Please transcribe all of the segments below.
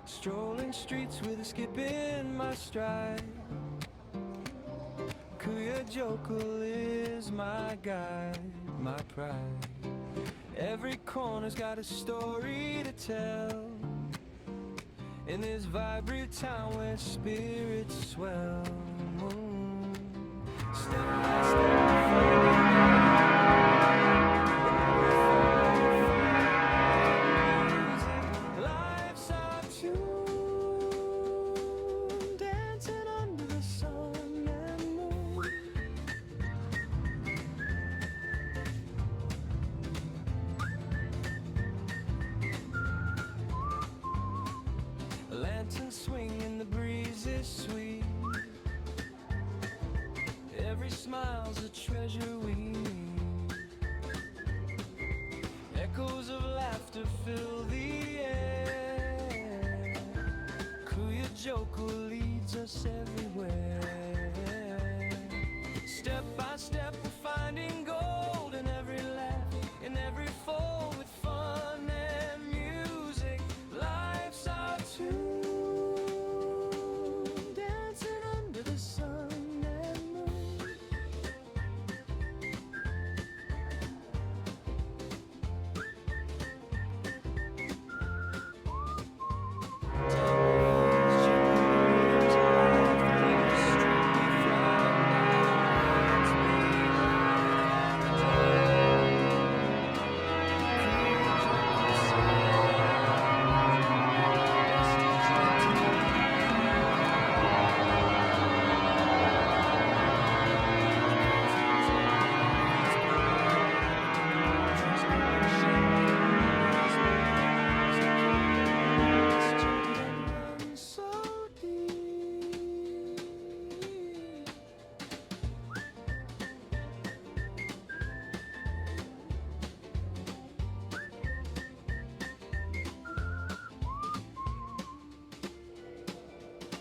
Strolling streets with a skip in my stride. Kuya Jokul is my guide, my pride. Every corner's got a story to tell, in this vibrant town where spirits swell. Step by step, life's our tune, dancing under the sun and moon. A lantern swing and the breeze is sweet. Every smile's a treasure we need. Echoes of laughter fill the air. Kuya Jokul leads us everywhere. Step by step we're finding gold in every laugh, in every fold with fun and music. Life's our tune, dancing under the sun and moon.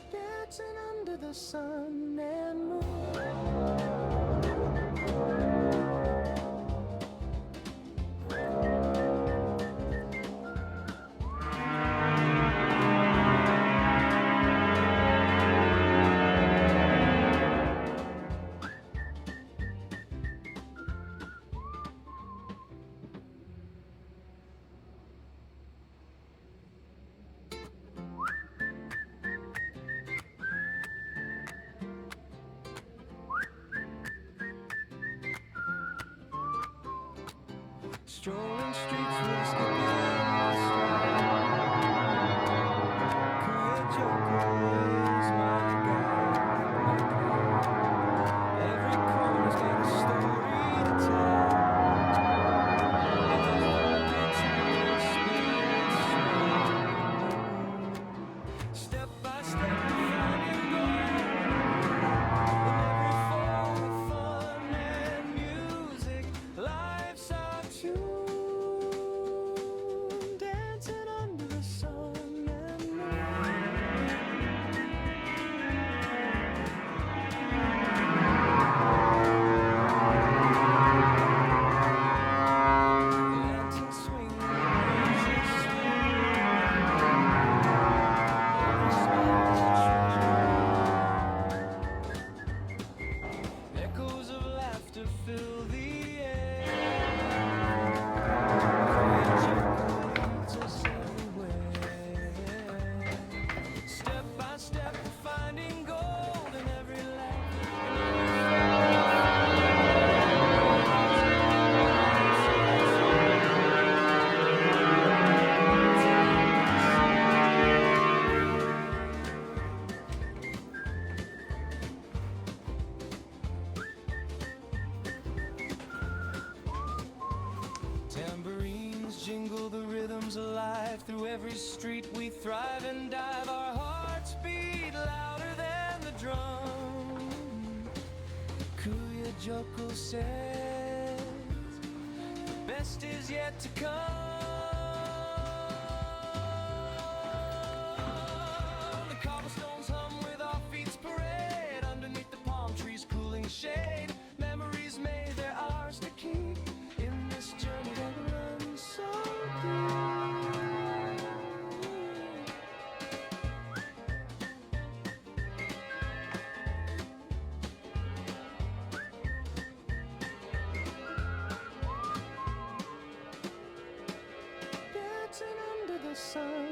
Dancing under the sun and moon. Strolling streets with a skip in my stride. Kuya Jokul is my guide, my pride. Every corner's got a story to tell, in this vibrant town where spirits swell. Step by step we're finding gold, in every fold with fun and music. Life's our tune, dancing under the sun and moon. Lantern swing, breeze is sweet. Every smile's a treasure. Echoes of laughter fill the air. Kuya Jokul leads us everywhere. Step by step we're finding gold in every tambourines jingle, the rhythm's alive. Through every street we thrive and dive. Our hearts beat louder than the drum. Kuya Jokul says the best is yet to come. The cobblestones hum with our feet's parade. Underneath the palm trees cooling shade. Memories made, they're ours to keep. In this journey that runs so deep. sun.